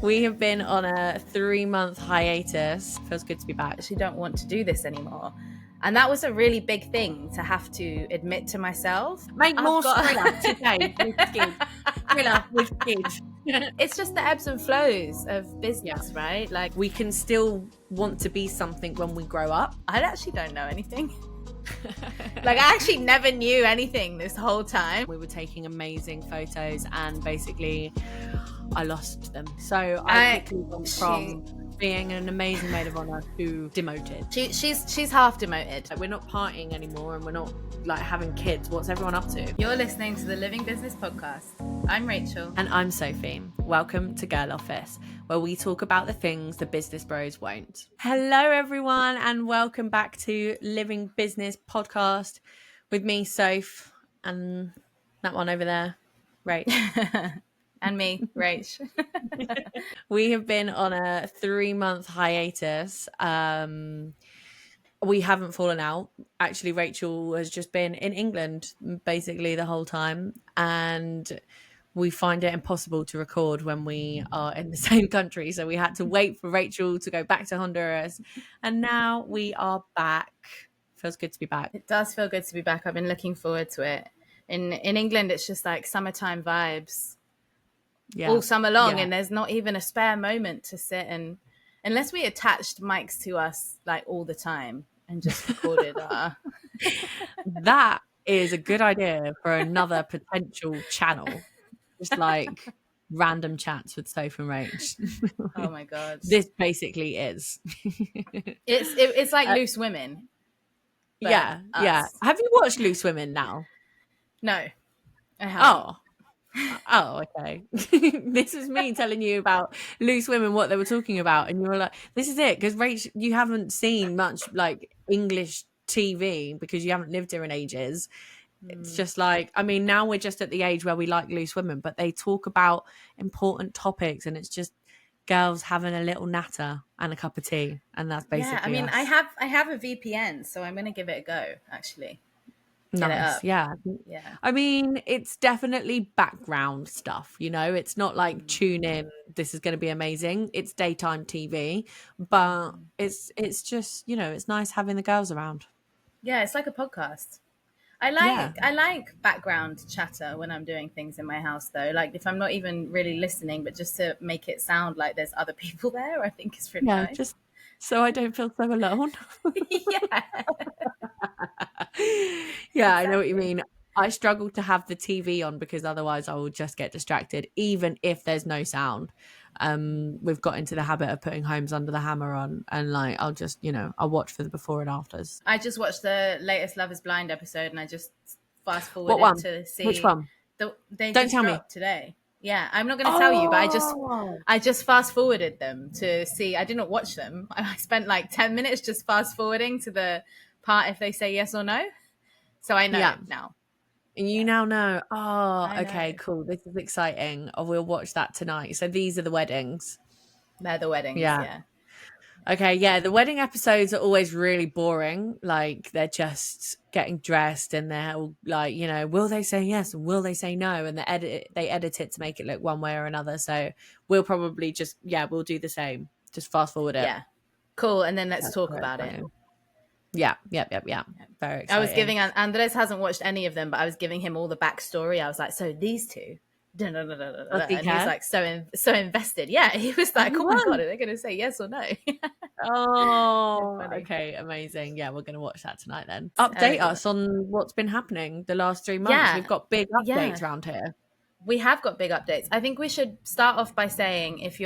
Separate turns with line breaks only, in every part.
We have been on a 3-month hiatus. Feels good to be back.
I actually don't want to do this anymore. And that was a really big thing to have to admit to myself.
Make more thriller today with kids. Thriller with kids.
It's just the ebbs and flows of business, right? Like,
we can still want to be something when we grow up.
I actually don't know anything. Like, I actually never knew anything this whole time.
We were taking amazing photos and basically I lost them. So I quickly went from being an amazing maid of honor to demoted.
She's half demoted.
We're not partying anymore and we're not like having kids. What's everyone up to?
You're listening to the Living Business Podcast. I'm Rachel.
And I'm Sophie. Welcome to Girl Office, where we talk about the things the business bros won't. Hello everyone and welcome back to Living Business Podcast with me, Soph, and that one over there, Rach.
And me, Rach.
We have been on a 3-month hiatus. We haven't fallen out. Actually, Rachel has just been in England basically the whole time, and we find it impossible to record when we are in the same country. So we had to wait for Rachel to go back to Honduras, and now we are back. Feels good to be back.
It does feel good to be back. I've been looking forward to it. In England, it's just like summertime vibes. Yeah. All summer long, and there's not even a spare moment to sit and, unless we attached mics to us like all the time and just recorded
That is a good idea for another potential channel, just like random chats with Soph and Rach.
Oh my god,
this basically is.
It's like Loose Women.
Yeah. Have you watched Loose Women now?
No, I haven't.
Oh, okay. This is me telling you about Loose Women, what they were talking about, and you were like, this is it, because Rach, you haven't seen much like English TV because you haven't lived here in ages. It's just like, I mean, now we're just at the age where we like Loose Women, but they talk about important topics and it's just girls having a little natter and a cup of tea, and that's basically
I mean,
us.
I have a VPN, so I'm going to give it a go, actually.
Nice. Yeah. I mean, it's definitely background stuff, you know, it's not like tune in, this is going to be amazing. It's daytime TV, but it's just, you know, it's nice having the girls around.
Yeah, it's like a podcast. I like background chatter when I'm doing things in my house, though. Like if I'm not even really listening, but just to make it sound like there's other people there, I think it's really nice.
Just so I don't feel so alone. Yeah, I know what you mean. I struggle to have the TV on because otherwise I will just get distracted, even if there's no sound. We've got into the habit of putting Homes Under the Hammer on, and like I'll just, you know, I'll watch for the before and afters.
I just watched the latest Love is Blind episode, and I just fast forwarded to see
which one.
They
don't
just
tell me
today. Yeah, I'm not going to tell you, but I just fast forwarded them to see. I didn't watch them. I spent like 10 minutes just fast forwarding to the part if they say yes or no. So I know now.
And you now know. Oh, okay, cool. This is exciting. Oh, we'll watch that tonight. So these are the weddings.
They're the weddings, yeah.
Okay, yeah, the wedding episodes are always really boring. Like they're just getting dressed and they're all like, you know, will they say yes and will they say no? And they edit it to make it look one way or another. So we'll probably just, we'll do the same. Just fast forward it.
Yeah, cool. And then let's talk about it.
Yeah. Very exciting.
I was giving, Andres hasn't watched any of them, but I was giving him all the backstory. I was like, so these two, and he's like so invested. Yeah, he was like, oh my god, are they going to say yes or no?
Oh, okay, amazing. Yeah, we're going to watch that tonight then. Update us on what's been happening the last 3 months. Yeah. We've got big updates around here.
We have got big updates. I think we should start off by saying if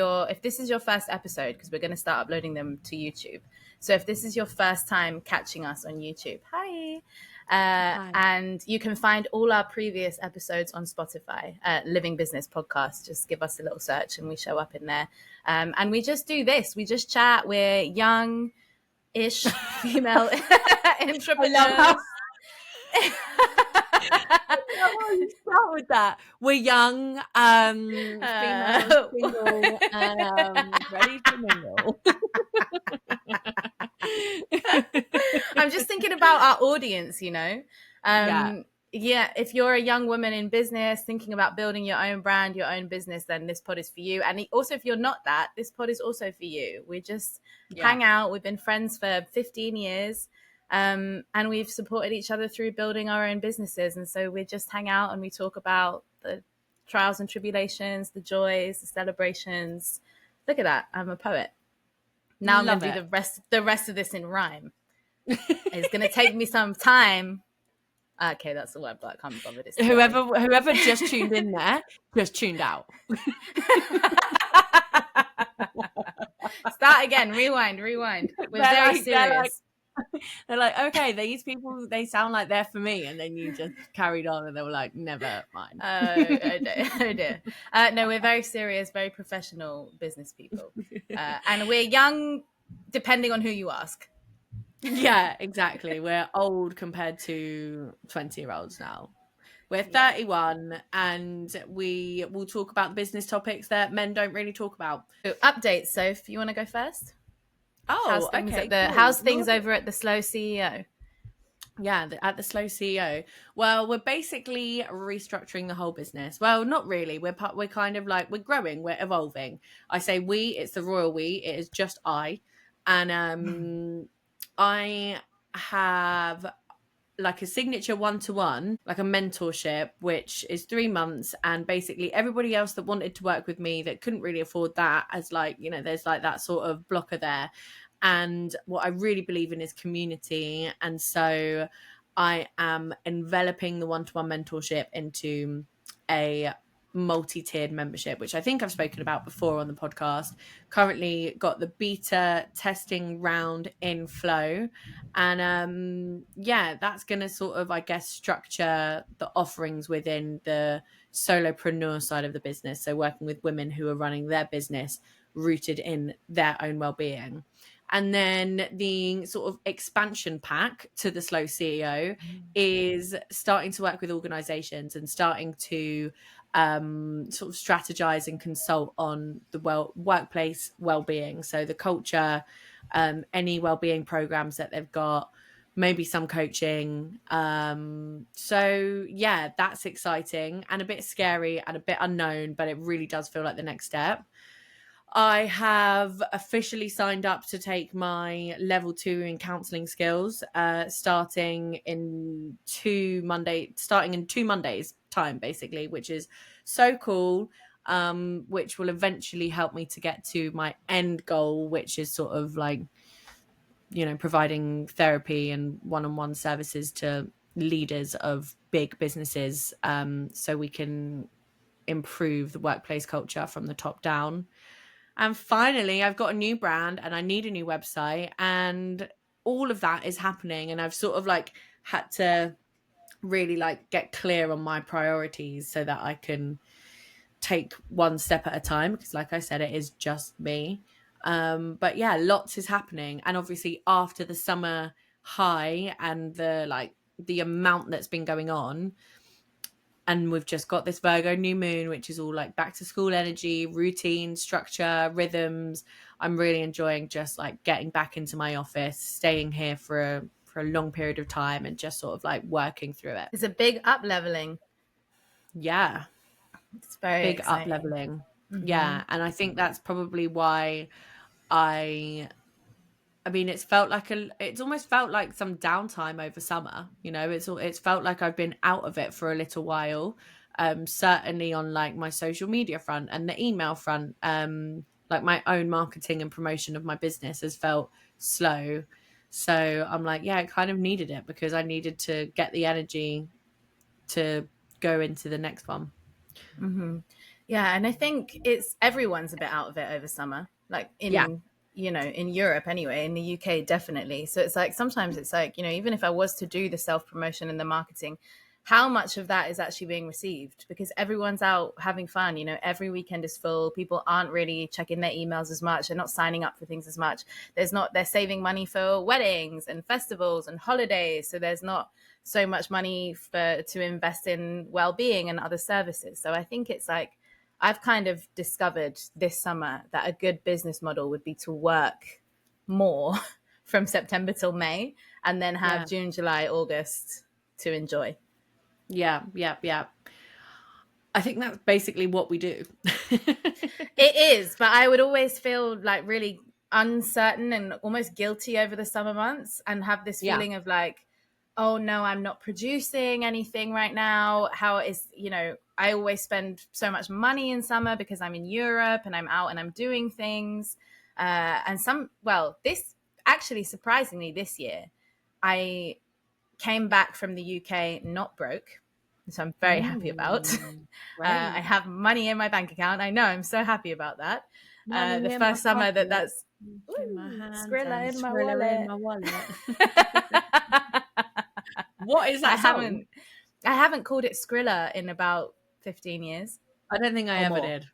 this is your first episode, because we're going to start uploading them to YouTube. So if this is your first time catching us on YouTube, hi. And you can find all our previous episodes on Spotify, Living Business Podcast. Just give us a little search and we show up in there. And we just do this. We just chat. We're young-ish female entrepreneurs.
You start with that. We're young, female, single, ready to mingle.
I'm just thinking about our audience, you know. yeah, if you're a young woman in business thinking about building your own brand, your own business, then this pod is for you. And also, if you're not that, this pod is also for you. We just hang out. We've been friends for 15 years. And we've supported each other through building our own businesses. And so we just hang out and we talk about the trials and tribulations, the joys, the celebrations. Look at that. I'm a poet. Now I'm going to do the rest of this in rhyme. It's going to take me some time. Okay, that's the word, but I can't be bothered.
Whoever just tuned in there, just tuned out.
Start again. Rewind. We're very serious.
They're like, okay, these people, they sound like they're for me. And then you just carried on and they were like, never mind.
Oh dear. No, we're very serious, very professional business people. And we're young, depending on who you ask.
Yeah, exactly. We're old compared to 20-year-olds now. We're 31 and we will talk about business topics that men don't really talk about.
So, updates, Soph, you want to go first?
Oh,
how's things over at the Slow CEO?
Yeah, at the Slow CEO. Well, we're basically restructuring the whole business. Well, not really. We're kind of like, we're growing, we're evolving. I say we, it's the royal we. It is just I. And I have like a signature one-to-one, like a mentorship, which is 3 months. And basically everybody else that wanted to work with me that couldn't really afford that, as like, you know, there's like that sort of blocker there. And what I really believe in is community. And so I am enveloping the one-to-one mentorship into a multi-tiered membership, which I think I've spoken about before on the podcast. Currently got the beta testing round in flow. And that's going to sort of, I guess, structure the offerings within the solopreneur side of the business. So working with women who are running their business rooted in their own well-being. And then the sort of expansion pack to the Slow CEO is starting to work with organizations and starting to sort of strategize and consult on the workplace well-being. So the culture, any well-being programs that they've got, maybe some coaching. So yeah, that's exciting and a bit scary and a bit unknown, but it really does feel like the next step. I have officially signed up to take my level 2 in counselling skills, starting in 2 Mondays time, basically, which is so cool, which will eventually help me to get to my end goal, which is sort of like, you know, providing therapy and one-on-one services to leaders of big businesses, so we can improve the workplace culture from the top down. And finally, I've got a new brand and I need a new website, and all of that is happening. And I've sort of like had to really like get clear on my priorities so that I can take one step at a time, because like I said, it is just me. But yeah, lots is happening. And obviously after the summer high and the amount that's been going on, and we've just got this Virgo new moon, which is all like back to school energy, routine, structure, rhythms. I'm really enjoying just like getting back into my office, staying here for a long period of time and just sort of like working through it.
It's a big up leveling.
Yeah.
It's very
big
exciting.
up leveling. Mm-hmm. Yeah. And I think that's probably why I mean, it's almost felt like some downtime over summer. You know, it's felt like I've been out of it for a little while. Certainly on like my social media front and the email front, like my own marketing and promotion of my business has felt slow. So I'm like, yeah, I kind of needed it because I needed to get the energy to go into the next one.
Mm-hmm. Yeah, and I think everyone's a bit out of it over summer, like you know, in Europe anyway, in the UK definitely. So it's like sometimes it's like, you know, even if I was to do the self-promotion and the marketing, how much of that is actually being received? Because everyone's out having fun, you know, every weekend is full. People aren't really checking their emails as much. They're not signing up for things as much. They're saving money for weddings and festivals and holidays. So there's not so much money to invest in well-being and other services. So I think it's like, I've kind of discovered this summer that a good business model would be to work more from September till May and then have June, July, August to enjoy.
Yeah. I think that's basically what we do.
It is, but I would always feel like really uncertain and almost guilty over the summer months and have this
Yeah.
feeling of like, oh no, I'm not producing anything right now. How is, I always spend so much money in summer because I'm in Europe and I'm out and I'm doing things. This actually surprisingly this year, I came back from the UK not broke, so I'm very happy about.
Right.
I have money in my bank account. I know, I'm so happy about that.
Money
The
in my
first summer
pocket,
that's
in my hands,
Skrilla
and
in my
Skrilla in
wallet.
my wallet. What is that song?
I haven't called it Skrilla in about 15 years.
I don't think I
or
ever
more.
did.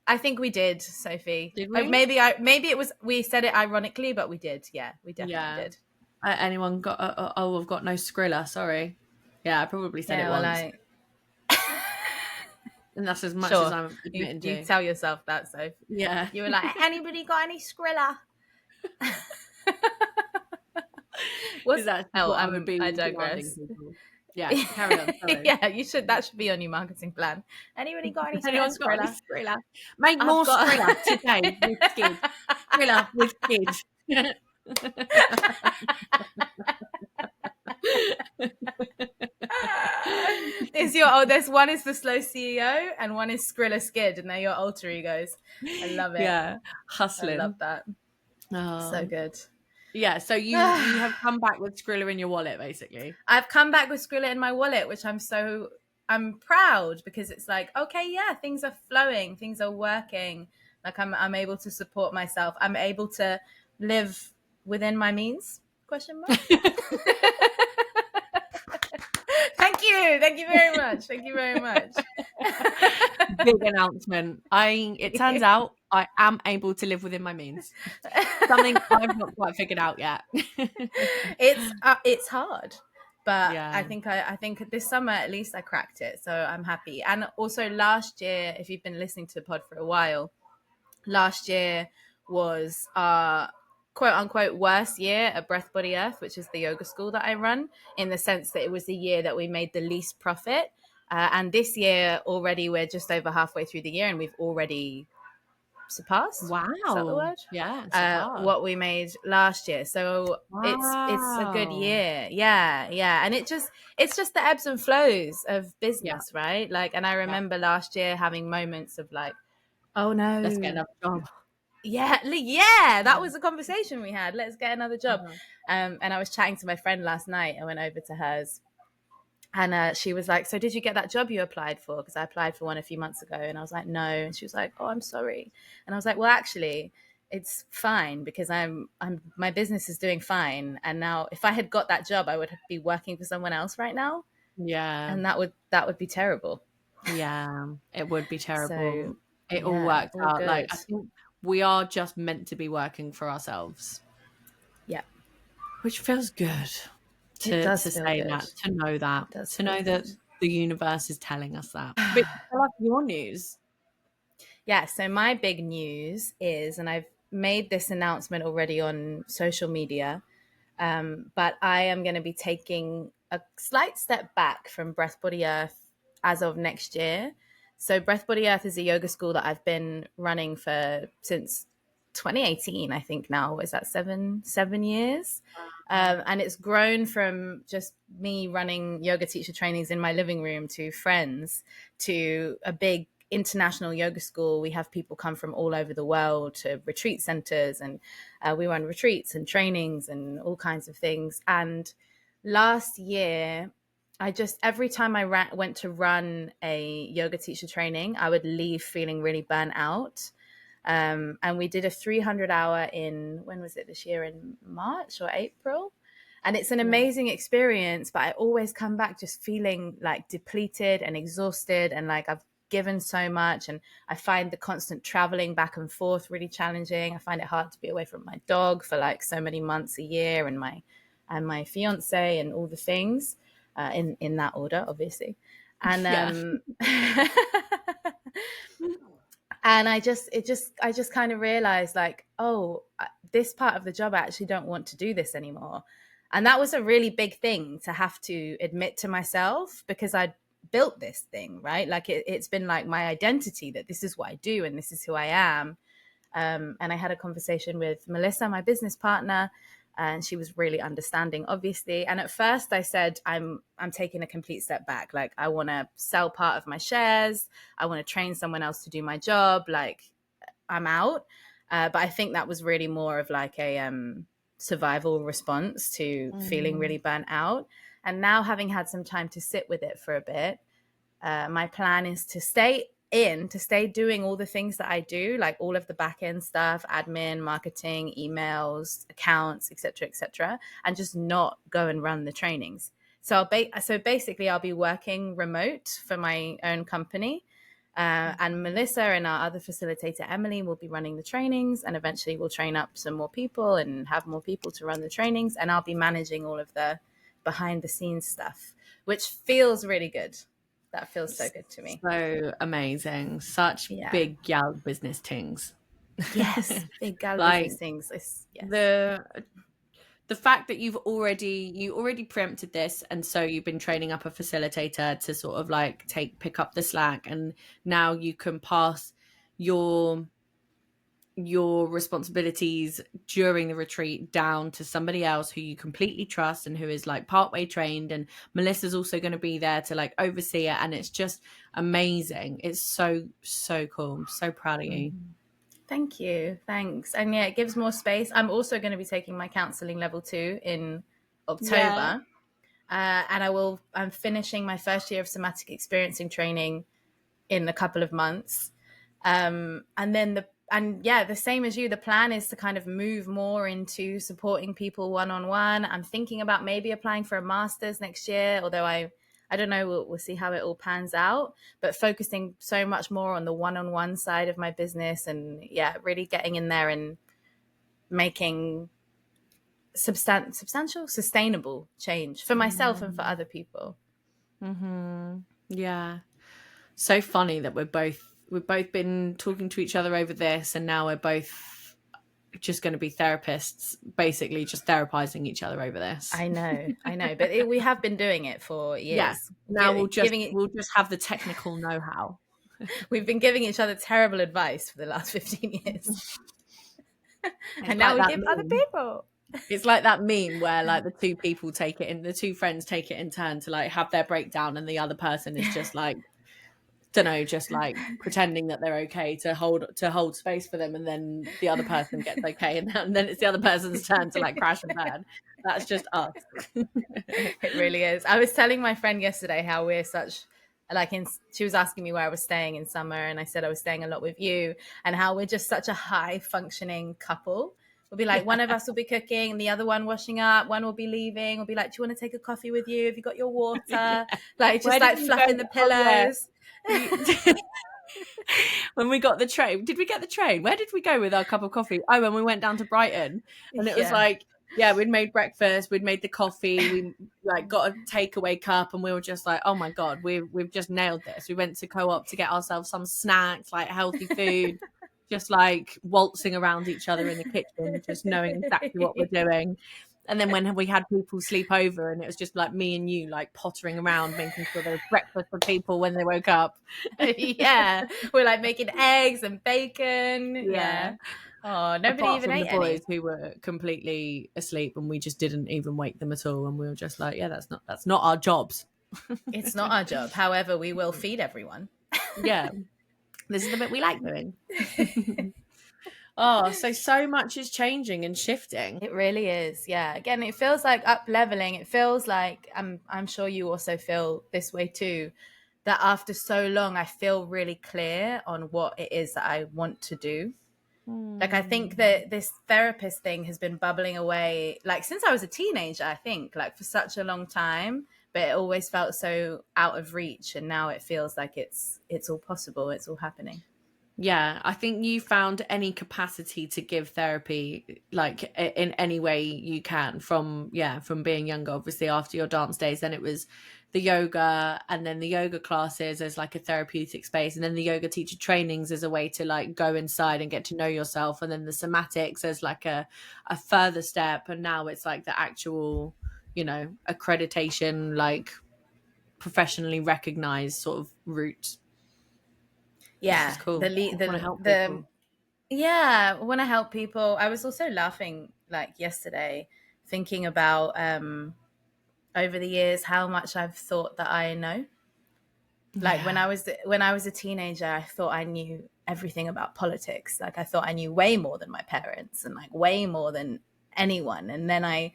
I think we did, Sophie.
Did we?
Maybe it was we said it ironically, but we did. Yeah, we definitely did.
Anyone got? I've got no Skrilla. Sorry. Yeah, I probably said it once. And that's as much as I'm admitting to.
You tell yourself that, Soph.
Yeah.
You were like, anybody got any Skrilla?
What's that? I
digress.
Yeah, carry on. Sorry.
Yeah, you should. That should be on your marketing plan. Anybody got any
Skrilla? Make more Skrilla today with Skid. Skrilla with Skid.
There's one is the Slow CEO and one is Skrilla Skid, and they're your alter egos. I love it.
Yeah, hustling.
I love that. So good.
Yeah, so you have come back with Skrilla in your wallet, basically.
I've come back with Skrilla in my wallet, which I'm proud because it's like, okay, yeah, things are flowing, things are working. Like I'm able to support myself. I'm able to live within my means? Question mark. Thank you very much.
Big announcement. It turns out I am able to live within my means. Something I've not quite figured out yet.
It's hard, but
yeah.
I think this summer at least I cracked it, so I'm happy. And also last year, if you've been listening to the pod for a while, last year was our quote unquote worst year at Breath Body Earth, which is the yoga school that I run, in the sense that it was the year that we made the least profit. And this year already we're just over halfway through the year and we've already surpassed.
Wow.
Is that the word?
Yeah.
What we made last year. So it's a good year. Yeah. And it's just the ebbs and flows of business, right? Like, and I remember last year having moments of like, oh no,
let's get another job.
Yeah, that was a conversation we had. Let's get another job. And I was chatting to my friend last night. I went over to hers and she was like, so did you get that job you applied for? Because I applied for one a few months ago. And I was like, no. And she was like, oh, I'm sorry. And I was like, well, actually, it's fine because my business is doing fine. And now if I had got that job, I would be working for someone else right now.
Yeah.
And that would be terrible.
Yeah, it would be terrible.
So,
it all worked out. Good. Like, I think we are just meant to be working for ourselves.
Yeah.
Which feels good to say good. That, to know that, to know that the universe is telling us that. But I love your news.
Yeah, so my big news is, and I've made this announcement already on social media, but I am going to be taking a slight step back from Breath Body Earth as of next year. So Breath Body Earth is a yoga school that I've been running since 2018, I think now. Is that 7 years? And it's grown from just me running yoga teacher trainings in my living room to friends to a big international yoga school. We have people come from all over the world to retreat centers, and we run retreats and trainings and all kinds of things. And last year, every time I went to run a yoga teacher training, I would leave feeling really burnt out. And we did a 300-hour when was it this year? In March or April? And it's an amazing experience, but I always come back just feeling like depleted and exhausted and like I've given so much. And I find the constant traveling back and forth really challenging. I find it hard to be away from my dog for like so many months a year and my fiance and all the things. In that order, obviously. And and I just kind of realized like, oh, this part of the job, I actually don't want to do this anymore. And that was a really big thing to have to admit to myself, because I built this thing, right? Like it's been like my identity that this is what I do and this is who I am. And I had a conversation with Melissa, my business partner, and she was really understanding, obviously. And at first I said, I'm taking a complete step back. Like, I want to sell part of my shares. I want to train someone else to do my job. Like, I'm out. But I think that was really more of like a survival response to feeling really burnt out. And now, having had some time to sit with it for a bit, my plan is to stay doing all the things that I do, like all of the back end stuff, admin, marketing, emails, accounts, etc., and just not go and run the trainings. So basically I'll be working remote for my own company, and Melissa and our other facilitator Emily will be running the trainings, and eventually we'll train up some more people and have more people to run the trainings, and I'll be managing all of the behind the scenes stuff, which feels really good. That feels so good to me.
So amazing. Such big gal business things.
Yes, big gal
like,
business things.
Yes. The fact that you already preempted this, and so you've been training up a facilitator to sort of like pick up the slack, and now you can pass your responsibilities during the retreat down to somebody else who you completely trust and who is like partway trained, and Melissa's also going to be there to like oversee it, and it's just amazing. It's so cool. I'm so proud of you.
Thank you. Thanks. And yeah, it gives more space. I'm also going to be taking my counseling level 2 in October. And I'm finishing my first year of somatic experiencing training in a couple of months. And then the same as you, the plan is to kind of move more into supporting people one-on-one. I'm thinking about maybe applying for a master's next year, although I don't know, we'll see how it all pans out, but focusing so much more on the one-on-one side of my business, and really getting in there and making substantial, sustainable change for myself and for other people.
Yeah. So funny that we've both been talking to each other over this, and now we're both just going to be therapists, basically just therapizing each other over this.
I know, but we have been doing it for years.
Yeah. Now we'll just have the technical know-how.
We've been giving each other terrible advice for the last 15 years. And now we give other people.
It's like that meme where like the two friends take it in turn to like have their breakdown, and the other person is just like, don't know, just like pretending that they're okay to hold space for them, and then the other person gets okay, and then it's the other person's turn to like crash and burn. That's just us.
It really is. I was telling my friend yesterday how we're such she was asking me where I was staying in summer, and I said I was staying a lot with you, and how we're just such a high functioning couple. We'll be like, one of us will be cooking, the other one washing up, one will be leaving. We'll be like, do you want to take a coffee with you? Have you got your water? Like, just like fluffing the pillows.
When we got the train, did we get the train? Where did we go with our cup of coffee? Oh, when we went down to Brighton, and it was like, we'd made breakfast, we'd made the coffee, we like got a takeaway cup, and we were just like, oh my god, we've just nailed this. We went to Co-op to get ourselves some snacks, like healthy food, just like waltzing around each other in the kitchen, just knowing exactly what we're doing. And then when we had people sleep over, and it was just like me and you like pottering around, making sure there was breakfast for people when they woke up.
Yeah. We're like making eggs and bacon. Yeah. Oh, nobody
Apart
even
from
ate
the boys
any.
who were completely asleep, and we just didn't even wake them at all. And we were just like, that's not our jobs.
It's not our job. However, we will feed everyone.
Yeah. This is the bit we like doing. Oh, so much is changing and shifting.
It really is. Yeah. Again, it feels like up leveling. It feels like I'm sure you also feel this way too, that after so long, I feel really clear on what it is that I want to do. Like, I think that this therapist thing has been bubbling away, like since I was a teenager, I think, like for such a long time, but it always felt so out of reach. And now it feels like it's all possible. It's all happening.
Yeah, I think you found any capacity to give therapy, like in any way you can, from being younger. Obviously, after your dance days, then it was the yoga, and then the yoga classes as like a therapeutic space, and then the yoga teacher trainings as a way to like go inside and get to know yourself, and then the somatics as like a further step, and now it's like the actual you know, accreditation, like professionally recognized sort of route. It's
Yeah,
just cool. I want to help
the
people.
yeah, I want to help people. I was also laughing like yesterday, thinking about over the years how much I've thought that I know. Like
Yeah.
when I was a teenager, I thought I knew everything about politics. Like I thought I knew way more than my parents and like way more than anyone. And then I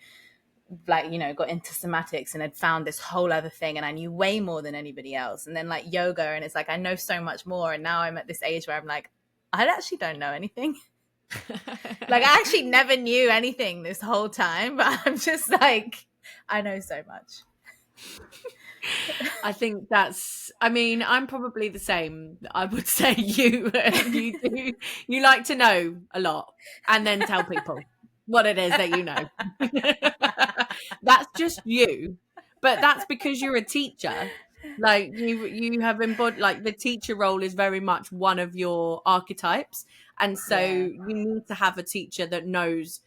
like, you know, got into somatics and had found this whole other thing and I knew way more than anybody else. And then like yoga, and it's like I know so much more. And now I'm at this age where I'm like, I actually don't know anything. Like I actually never knew anything this whole time, but I'm just like, I know so much.
I think that's, I mean, I'm probably the same. I would say you like to know a lot and then tell people what it is that you know. That's just you. But that's because you're a teacher. Like you have embodied, like the teacher role is very much one of your archetypes. And so
Yeah.
you need to have a teacher that knows,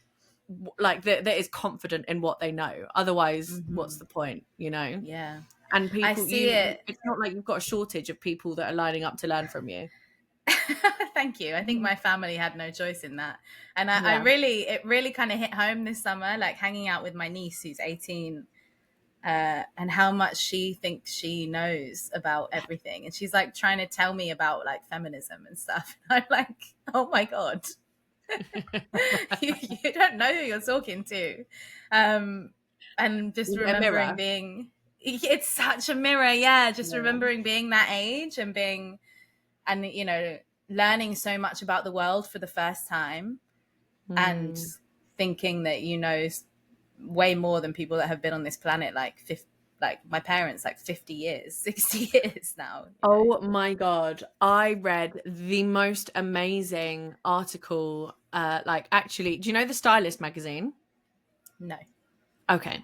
like that is confident in what they know. Otherwise, what's
Mm-hmm.
the point, you know?
Yeah.
And
I
people,
see it.
it's not like you've got a shortage of people that are lining up to learn from you.
Thank you. I think my family had no choice in that. And I
Yeah.
really, it really kind of hit home this summer, like hanging out with my niece who's 18, and how much she thinks she knows about everything. And she's like trying to tell me about like feminism and stuff. I'm like, oh my God, you don't know who you're talking to. And just
A
remembering
mirror.
being, it's such a mirror. Yeah. Just
Yeah.
remembering being that age and and you know, learning so much about the world for the first time and
Mm.
thinking that you know way more than people that have been on this planet like 50, like my parents, like 50 years, 60 years now, you know.
Oh my God. I read the most amazing article. Like, actually, do you know the Stylist magazine?
No.
Okay.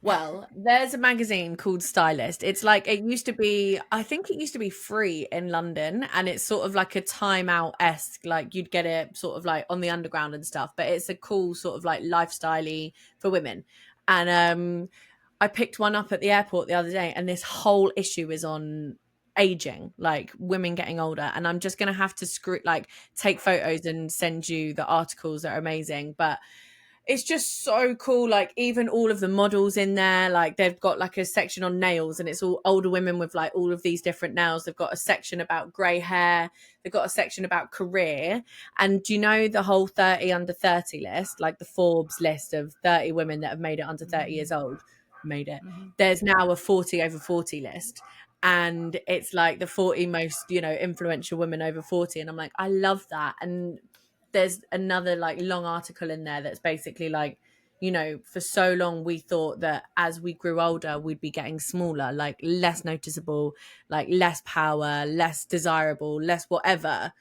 Well, there's a magazine called Stylist. It's like it used to be, I think it used to be free in London, and it's sort of like a Time Out-esque, like you'd get it sort of like on the underground and stuff, but it's a cool sort of like lifestyle-y for women. And I picked one up at the airport the other day, and this whole issue is on aging, like women getting older. And I'm just gonna have to take photos and send you the articles that are amazing. But it's just so cool. Like even all of the models in there, like they've got like a section on nails, and it's all older women with like all of these different nails. They've got a section about grey hair. They've got a section about career. And do you know the whole 30 under 30 list, like the Forbes list of 30 women that have made it under 30 years old, made it.
Mm-hmm.
There's now a 40 over 40 list. And it's like the 40 most, you know, influential women over 40. And I'm like, I love that. And there's another like long article in there that's basically like, you know, for so long we thought that as we grew older we'd be getting smaller, like less noticeable, like less power, less desirable, less whatever,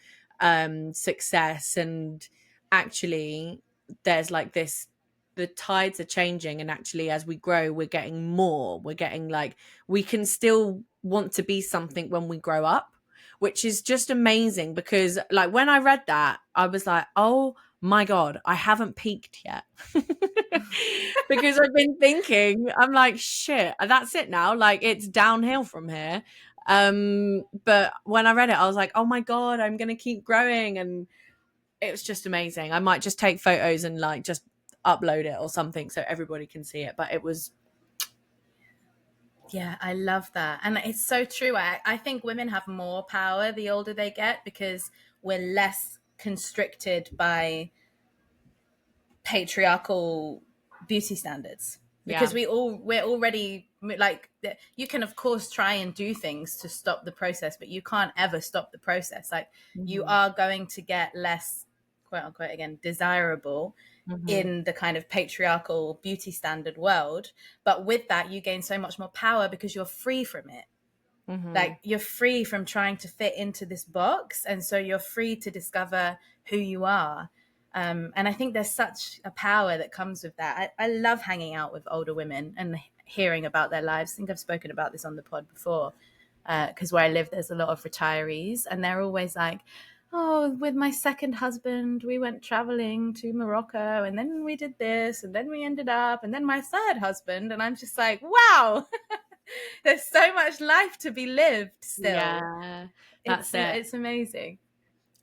success. And actually there's like this, the tides are changing, and actually as we grow we're getting more, we're getting like, we can still want to be something when we grow up, which is just amazing. Because like when I read that I was like, oh my God, I haven't peaked yet. Because I've been thinking, I'm like, shit, that's it now, like it's downhill from here. But when I read it I was like, oh my God, I'm gonna keep growing. And it was just amazing. I might just take photos and like just upload it or something so everybody can see it. But it was,
Yeah, I love that. And it's so true. I think women have more power the older they get because we're less constricted by patriarchal beauty standards.
yeah.
Because we're already like, you can of course try and do things to stop the process, but you can't ever stop the process. Like you
Mm-hmm.
are going to get less, quote unquote, again, desirable
Mm-hmm.
in the kind of patriarchal beauty standard world. But with that, you gain so much more power because you're free from it.
Mm-hmm.
Like you're free from trying to fit into this box. And so you're free to discover who you are. And I think there's such a power that comes with that. I love hanging out with older women and hearing about their lives. I think I've spoken about this on the pod before, because where I live, there's a lot of retirees, and they're always like, oh, with my second husband, we went traveling to Morocco, and then we did this, and then we ended up, and then my third husband, and I'm just like, wow, there's so much life to be lived still.
Yeah, that's it.
It's amazing.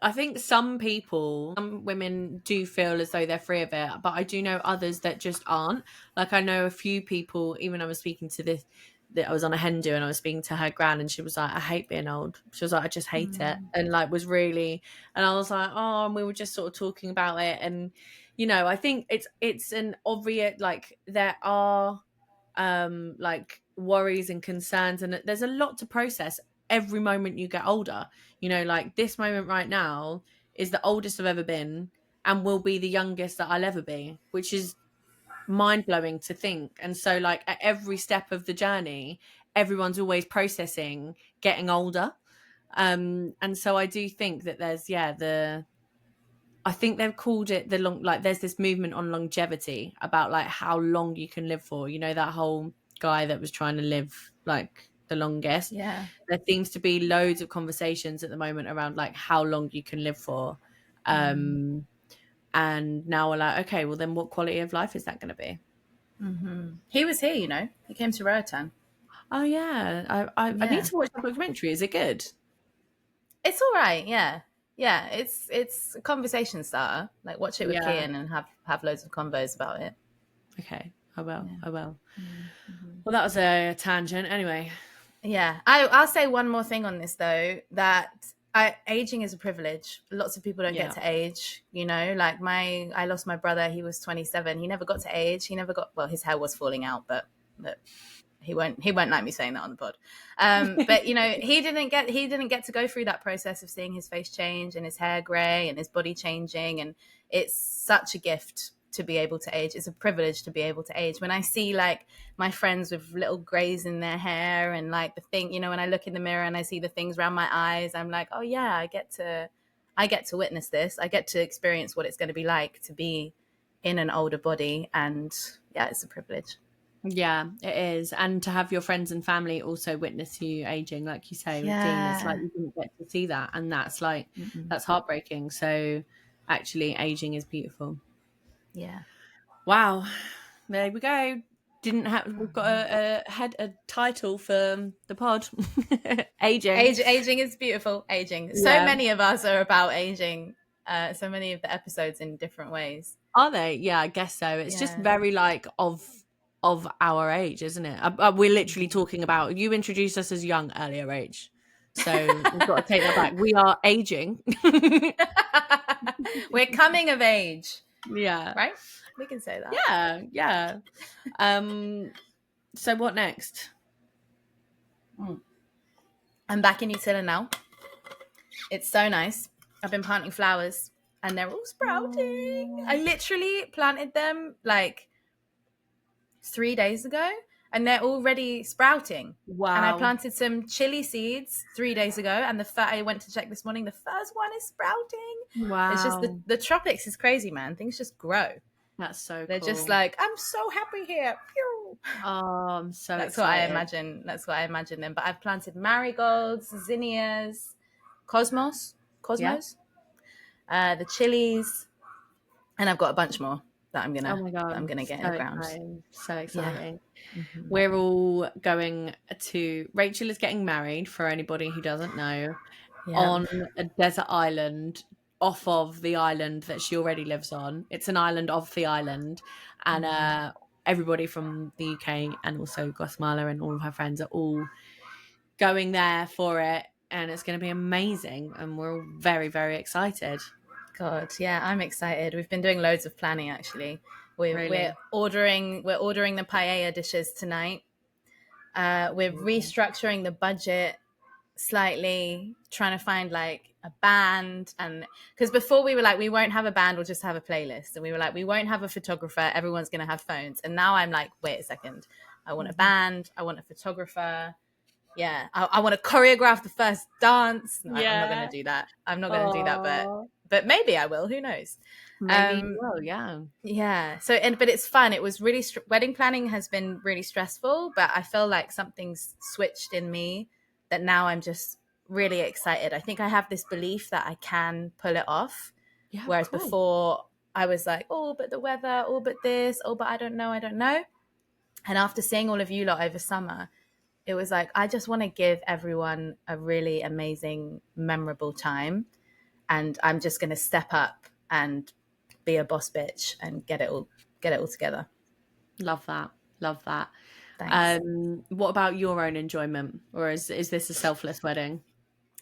I think some women do feel as though they're free of it, but I do know others that just aren't. Like I know a few people, even I was speaking to this, that I was on a hen do and I was speaking to her gran and she was like, I hate being old. She was like, I just hate it. And like was really, and I was like, oh, and we were just sort of talking about it. And, you know, I think it's an obvious, like there are like worries and concerns and there's a lot to process every moment you get older. You know, like this moment right now is the oldest I've ever been and will be the youngest that I'll ever be, which is mind-blowing to think. And so like at every step of the journey, everyone's always processing getting older. And so I do think that there's I think they've called it the long, like there's this movement on longevity about like how long you can live for, you know, that whole guy that was trying to live like the longest.
Yeah.
There seems to be loads of conversations at the moment around like how long you can live for. And now we're like, okay, well then what quality of life is that going to be?
He was here, you know, he came to Roatan.
Oh yeah. I need to watch the documentary. Is it good?
It's all right. Yeah. Yeah. It's a conversation starter. Like watch it with Kian and have loads of convos about it.
Okay. I will. Well, that was a tangent anyway.
Yeah. I'll say one more thing on this though, that aging is a privilege. Lots of people don't get to age, you know, like I lost my brother. He was 27. He never got to age. Well, his hair was falling out, but he won't like me saying that on the pod. But you know, he didn't get to go through that process of seeing his face change and his hair gray and his body changing. And it's such a gift to be able to age. It's a privilege to be able to age. When I see like my friends with little grays in their hair and like the thing, you know, when I look in the mirror and I see the things around my eyes, I'm like, oh yeah, I get to witness this. I get to experience what it's going to be like to be in an older body. And yeah, it's a privilege.
Yeah, it is. And to have your friends and family also witness you aging, like you say with Dean, it's like you didn't get to see that. And that's like, that's heartbreaking. So actually aging is beautiful.
Yeah.
Wow. There we go. We've got a title for the pod. Aging.
Aging is beautiful. Aging. So many of us are about aging. So many of the episodes in different ways.
Are they? Yeah, I guess so. It's just very like of our age, isn't it? We're literally talking about, you introduced us as young earlier age. So we've got to take that back. We are aging.
We're coming of age.
Yeah.
Right? We can say that.
Yeah. So what next?
I'm back in New Zealand now. It's so nice. I've been planting flowers and they're all sprouting. I literally planted them like 3 days ago and they're already sprouting.
Wow.
And I planted some chili seeds 3 days ago and I went to check this morning. The first one is sprouting.
Wow.
It's just the tropics is crazy, man. Things just grow.
That's so
They're
cool.
just like, I'm so happy here. Pew.
Oh, I'm so
That's
excited.
what I imagine. That's what I imagine them. But I've planted marigolds, zinnias, cosmos, the chilies, and I've got a bunch more that I'm gonna get in the ground.
So exciting. Yeah. We're all going to, Rachel is getting married, for anybody who doesn't know, on a desert island off of the island that she already lives on. It's an island off the island, and everybody from the UK and also Guatemala and all of her friends are all going there for it, and it's going to be amazing, and we're all very, very excited.
God, yeah, I'm excited. We've been doing loads of planning actually. We're ordering the paella dishes tonight. We're restructuring the budget slightly, trying to find like a band, and because before we were like, we won't have a band, we'll just have a playlist, and we were like, we won't have a photographer, everyone's gonna have phones. And now I'm like, wait a second, I want a band, I want a photographer, I want to choreograph the first dance. I'm not gonna do that. But maybe I will, who knows.
Maybe you will.
So but it's fun. It was really wedding planning has been really stressful, but I feel like something's switched in me that now I'm just really excited. I think I have this belief that I can pull it off.
Yeah,
Whereas
cool.
before I was like, oh, but the weather, oh, but this, oh, but I don't know. And after seeing all of you lot over summer, it was like, I just want to give everyone a really amazing, memorable time. And I'm just going to step up and be a boss bitch and get it all together.
Love that.
Thanks.
What about your own enjoyment, or is this a selfless wedding?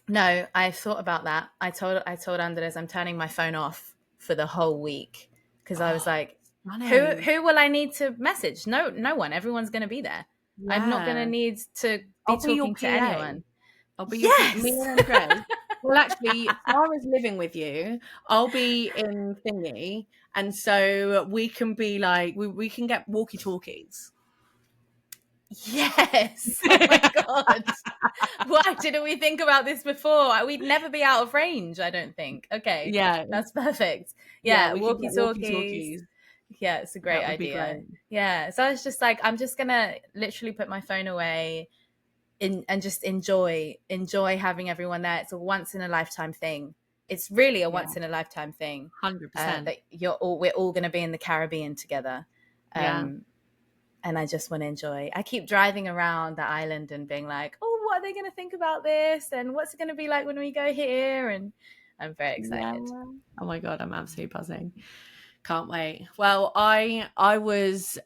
No, I thought about that. I told Andres I'm turning my phone off for the whole week because I was like, who will I need to message? No one. Everyone's going to be there.
Yeah.
I'm not going to need to be talking to anyone.
I'll be
yes!
me and Andres. Well, actually, Sarah's living with you. I'll be in thingy, and so we can be like, we can get walkie-talkies.
Yes. Oh my god. Why didn't we think about this before? We'd never be out of range, I don't think. Okay.
Yeah.
That's perfect. Yeah, walkie-talkies.
Walkie-talkies.
Yeah, it's a great idea. Yeah. So I was just like, I'm just gonna literally put my phone away and just enjoy having everyone there. It's a once in a lifetime thing. It's really a once in a lifetime thing.
100%.
That we're all gonna be in the Caribbean together. And I just want to enjoy. I keep driving around the island and being like, oh, what are they going to think about this? And what's it going to be like when we go here? And I'm very excited.
Yeah. Oh my God, I'm absolutely buzzing. Can't wait. Well, I was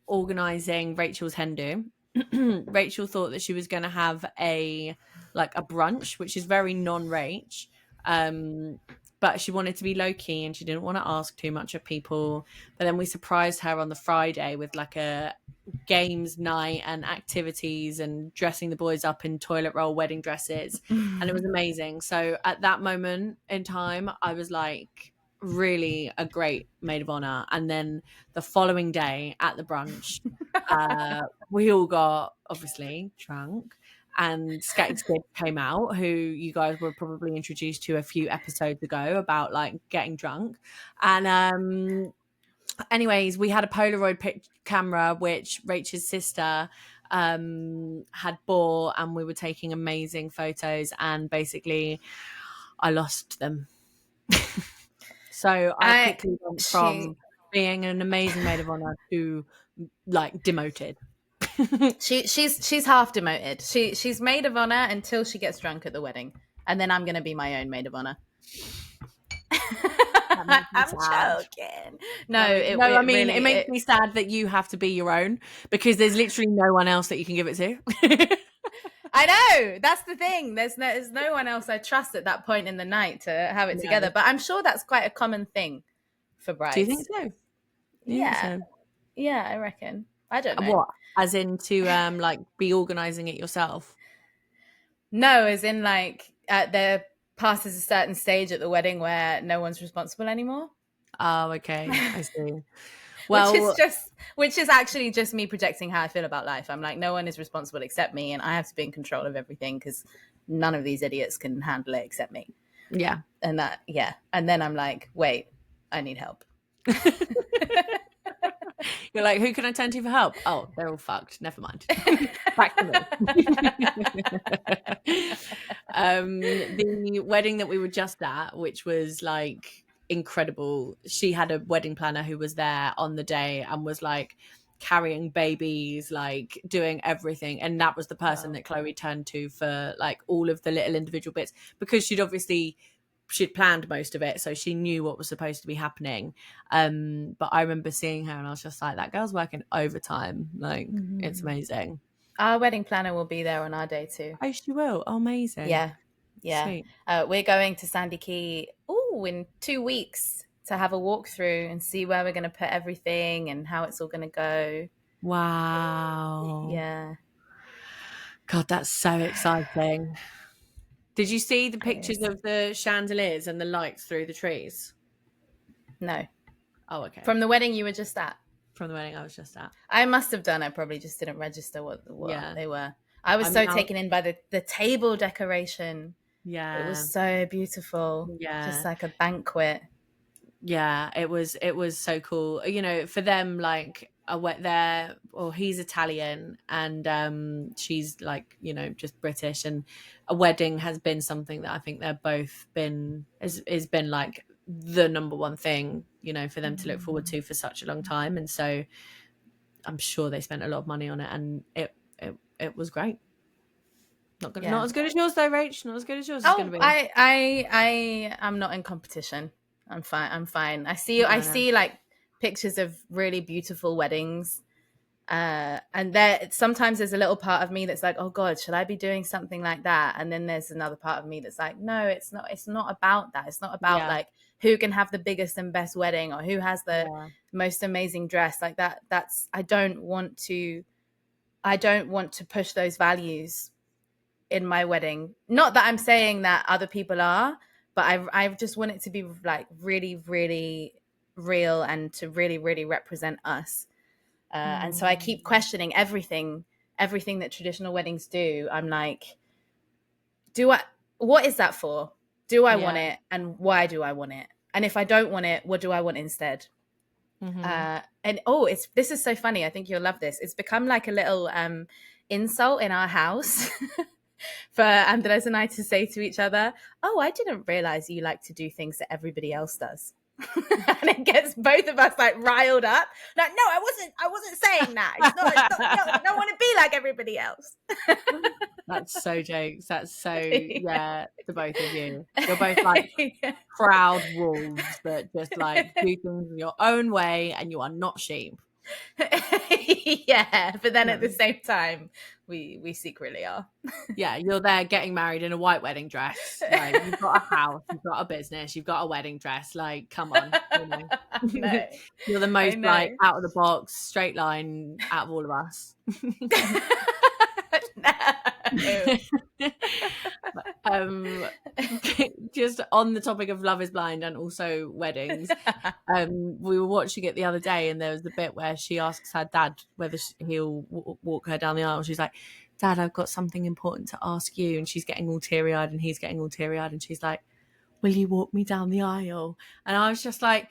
organising Rachel's hen do. Rachel thought that she was going to have a brunch, which is very non-Rach. But she wanted to be low-key and she didn't want to ask too much of people. But then we surprised her on the Friday with like a games night and activities and dressing the boys up in toilet roll wedding dresses. And it was amazing. So at that moment in time, I was like really a great maid of honor. And then the following day at the brunch, we all got obviously drunk. And Scatty Skid came out, who you guys were probably introduced to a few episodes ago about like getting drunk. And anyways, we had a Polaroid camera which Rachel's sister had bought, and we were taking amazing photos, and basically I lost them. So I quickly went from being an amazing maid of honor to like demoted.
she's half demoted. She's maid of honor until she gets drunk at the wedding, and then I'm going to be my own maid of honor. I'm joking.
It makes me sad that you have to be your own because there's literally no one else that you can give it to.
I know, that's the thing. There's no one else I trust at that point in the night to have it together. But I'm sure that's quite a common thing for brides.
Do you think so?
Yeah, I reckon. I don't know.
What? As in to like be organising it yourself?
No, as in like there passes a certain stage at the wedding where no one's responsible anymore.
Oh, okay. I see. Well,
which is actually just me projecting how I feel about life. I'm like, no one is responsible except me, and I have to be in control of everything because none of these idiots can handle it except me.
Yeah.
And then I'm like, wait, I need help.
You're like, who can I turn to for help? Oh, they're all fucked. Never mind. Back to me. The wedding that we were just at, which was like incredible. She had a wedding planner who was there on the day and was like carrying babies, like doing everything. And that was the person that Chloe turned to for like all of the little individual bits, because she'd planned most of it, so she knew what was supposed to be happening. But I remember seeing her and I was just like, that girl's working overtime. Like, it's amazing.
Our wedding planner will be there on our day too.
Oh, she will? Oh, amazing.
Yeah. We're going to Sandy Key in 2 weeks to have a walkthrough and see where we're going to put everything and how it's all going to go.
Wow.
Yeah.
God, that's so exciting. Did you see the pictures of the chandeliers and the lights through the trees?
No.
Oh, okay.
From the wedding you were just at?
From the wedding I was just at.
I must have done. I probably just didn't register what they were. I was taken in by the table decoration.
Yeah.
It was so beautiful.
Yeah.
Just like a banquet.
Yeah, it was so cool. You know, for them, like there, or he's Italian, and she's like, you know, just British, and a wedding has been something that I think they're both been has been like the number one thing, you know, for them to look forward to for such a long time. And so I'm sure they spent a lot of money on it, and it was great. Not good, not as good as yours though, Rach. Not as good as yours is going to be.
I'm not in competition. I'm fine. I see like pictures of really beautiful weddings, and sometimes there's a little part of me that's like, oh God, should I be doing something like that? And then there's another part of me that's like, no, it's not about that. It's not about like who can have the biggest and best wedding, or who has the most amazing dress. Like that's I don't want to push those values in my wedding. Not that I'm saying that other people are, but I just want it to be like really, really real, and to really, really represent us. And so I keep questioning everything that traditional weddings do. I'm like, what is that for? Do I want it? And why do I want it? And if I don't want it, what do I want instead? And this is so funny. I think you'll love this. It's become like a little insult in our house for Andres and I to say to each other, oh, I didn't realize you like to do things that everybody else does. And it gets both of us like riled up. Like, no, I wasn't saying that. I don't want to be like everybody else.
That's so jokes. That's so the both of you. You're both like proud wolves that just like do things in your own way, and you are not sheep.
But then at the same time, we secretly are.
You're there getting married in a white wedding dress. Like, you've got a house, you've got a business, you've got a wedding dress. Like, come on, you know. You're the most like out of the box, straight line out of all of us. Just on the topic of Love is Blind and also weddings, we were watching it the other day, and there was the bit where she asks her dad whether he'll walk her down the aisle. She's like, Dad, I've got something important to ask you. And she's getting all teary-eyed, and he's getting all teary-eyed, and she's like, will you walk me down the aisle? And I was just like,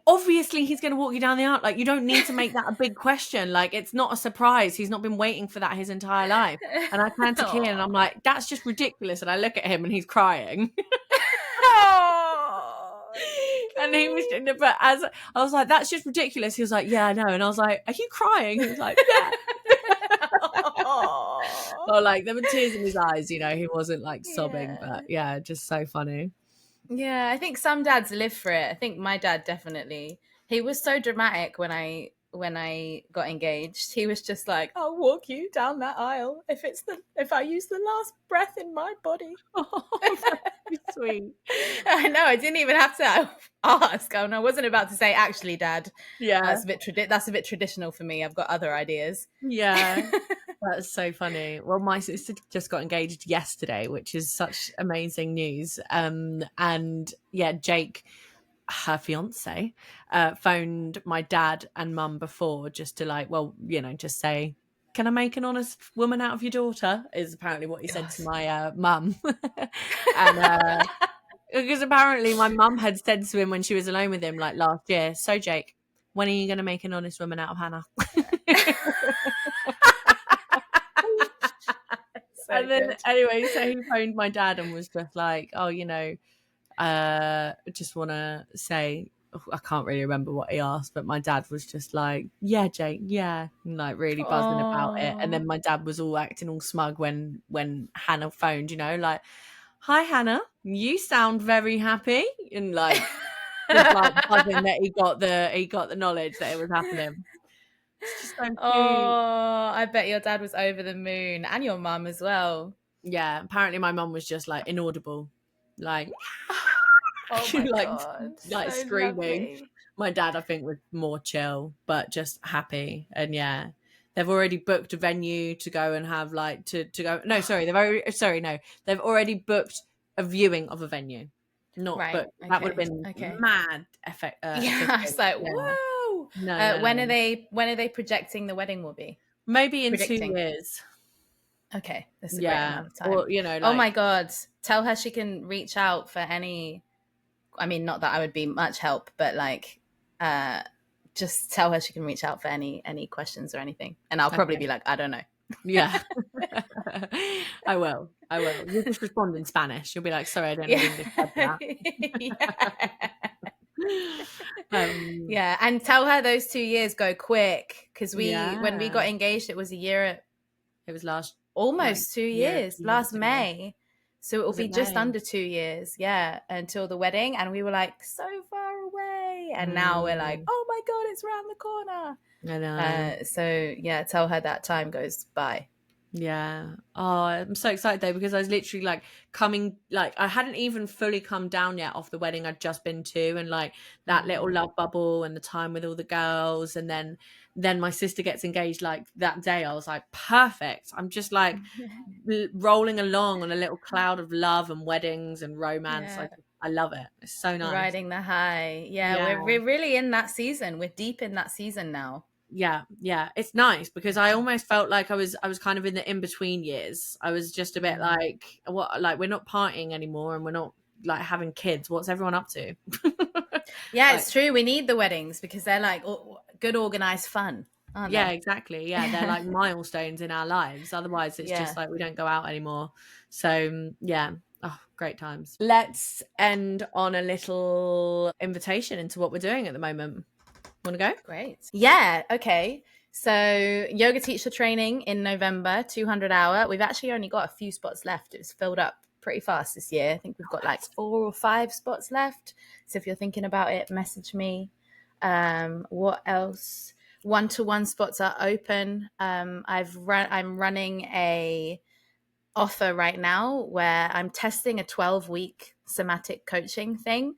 obviously he's going to walk you down the aisle. Like, you don't need to make that a big question. Like, it's not a surprise. He's not been waiting for that his entire life. And I turn to Kian and I'm like, that's just ridiculous. And I look at him and he's crying. And he was, but as I was like, that's just ridiculous. He was like, yeah, I know. And I was like, are you crying? He was like, yeah. Or like, there were tears in his eyes, you know, he wasn't like sobbing, but just so funny.
Yeah, I think some dads live for it. I think my dad definitely. He was so dramatic when I got engaged. He was just like, I'll walk you down that aisle if I use the last breath in my body.
Oh, that's sweet.
I know, I didn't even have to ask. I wasn't about to say, actually, Dad, that's a bit traditional for me. I've got other ideas.
Yeah. That's so funny. Well, my sister just got engaged yesterday, which is such amazing news. And Jake, her fiance, phoned my dad and mum before just to like, well, you know, just say, can I make an honest woman out of your daughter? Is apparently what he said to my mum. And because apparently my mum had said to him when she was alone with him like last year, so Jake, when are you going to make an honest woman out of Hannah? And then anyway, so he phoned my dad and was just like, oh, you know, just want to say, I can't really remember what he asked, but my dad was just like, yeah, Jake, yeah, and like really buzzing about it. And then my dad was all acting all smug when Hannah phoned, you know, like, hi Hannah, you sound very happy, and like just like buzzing that he got the knowledge that it was happening. It's just so cute.
Oh, I bet your dad was over the moon, and your mum as well.
Yeah, apparently my mum was just like inaudible, like
oh my God,
like so screaming. Lovely. My dad, I think, was more chill, but just happy. And yeah, they've already booked a venue to go and have like to go. No, sorry, they've already booked a viewing of a venue. Not, right. But that would have been mad effect.
I was like, whoa. No, when are they projecting the wedding will be?
Maybe in 2 years.
Okay, that's a great amount of time.
Or, you know, like,
oh my God, tell her she can reach out for any. I mean, not that I would be much help, but like just tell her she can reach out for any questions or anything, and I'll probably be like, I don't know.
Yeah. I will. You'll just respond in Spanish. You'll be like, sorry, I don't know English.
Yeah, and tell her those 2 years go quick, because when we got
Yeah.
engaged, it was a year.
It was last
almost 2 years, last
ago.
May. So it will
Was
be
it
just
May?
under 2 years, yeah, until the wedding. And we were like, so far away. And now we're like, oh my God, it's around the corner.
I know.
So yeah, tell her that time goes by.
Yeah. Oh, I'm so excited though, because I was literally like coming, like I hadn't even fully come down yet off the wedding I'd just been to, and like that little love bubble and the time with all the girls, and then my sister gets engaged like that day. I was like, perfect. I'm just like rolling along on a little cloud of love and weddings and romance.
Yeah.
I love it. It's so nice.
Riding the high. Yeah. We're really in that season. We're deep in that season now.
Yeah, it's nice, because I almost felt like I was kind of in the in-between years. I was just a bit like, what, like we're not partying anymore and we're not like having kids. What's everyone up to?
Yeah, like, it's true. We need the weddings because they're like good organized fun, aren't they?
Yeah, exactly. Yeah, they're like milestones in our lives. Otherwise it's just like we don't go out anymore. So yeah. Oh, great times. Let's end on a little invitation into what we're doing at the moment. Want to go?
Great. Yeah. Okay. So yoga teacher training in November, 200 hour. We've actually only got a few spots left. It's filled up pretty fast this year. I think we've got like 4 or 5 spots left. So if you're thinking about it, message me. What else? 1-to-1 spots are open. I'm running a offer right now where I'm testing a 12-week somatic coaching thing.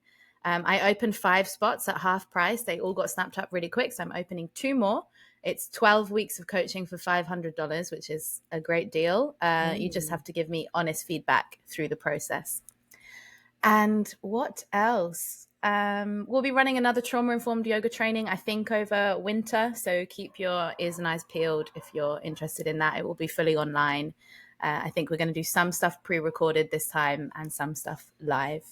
I opened 5 spots at half price. They all got snapped up really quick. So I'm opening 2 more. It's 12 weeks of coaching for $500, which is a great deal. You just have to give me honest feedback through the process. And what else? We'll be running another trauma-informed yoga training, I think, over winter. So keep your ears and eyes peeled if you're interested in that. It will be fully online. I think we're going to do some stuff pre-recorded this time and some stuff live.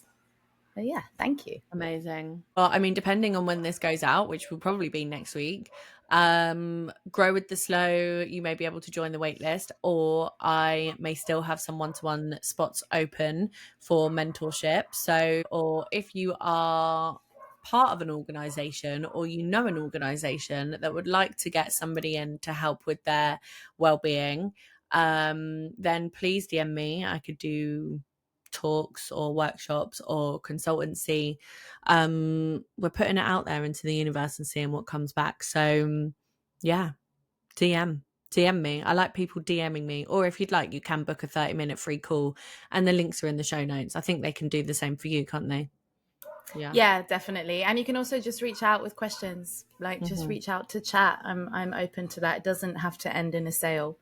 But yeah, thank you.
Amazing. Well, I mean, depending on when this goes out, which will probably be next week, Grow with the Slow, you may be able to join the wait list, or I may still have some one-to-one spots open for mentorship. So, or if you are part of an organization or you know an organization that would like to get somebody in to help with their well-being, then please DM me. I could do talks or workshops or consultancy. We're putting it out there into the universe and seeing what comes back. So yeah, DM me. I like people DMing me, or if you'd like, you can book a 30-minute free call and the links are in the show notes. I think they can do the same for you, can't they?
Yeah, definitely. And you can also just reach out with questions, like just reach out to chat. I'm open to that. It doesn't have to end in a sale.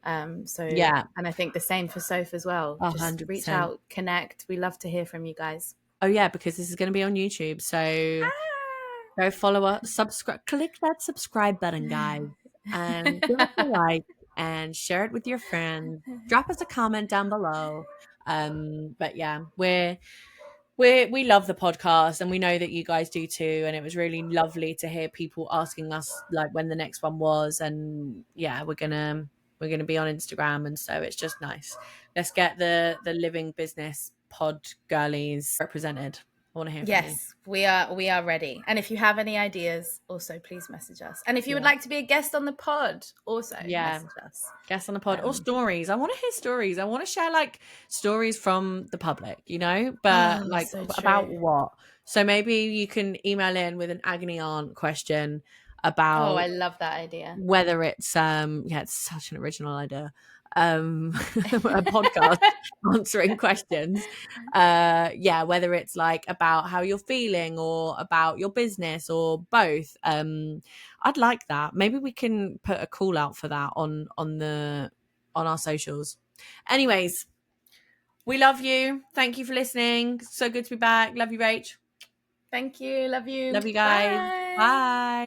So yeah, and I think the same for Soph as well.
100%.
Just reach out, connect. We love to hear from you guys.
Oh yeah, because this is going to be on YouTube, so go follow us, subscribe, click that subscribe button, guys, and give us a like and share it with your friends. Drop us a comment down below. But yeah, we love the podcast, and we know that you guys do too, and it was really lovely to hear people asking us like when the next one was. And yeah, we're gonna be on Instagram, and so it's just nice. Let's get the living business pod girlies represented. I want to hear from you.
Yes, we are ready. And if you have any ideas, also please message us. And if you would like to be a guest on the pod, also message us.
Guest on the pod, or stories. I want to hear stories. I want to share like stories from the public, you know, but like so about what? So maybe you can email in with an agony aunt question about.
Oh, I love that idea.
Whether it's it's such an original idea. A podcast answering questions. Whether it's like about how you're feeling or about your business or both. I'd like that. Maybe we can put a call out for that on our socials. Anyways, we love you. Thank you for listening. So good to be back. Love you, Rach.
Thank you. Love you.
Love you guys. Bye.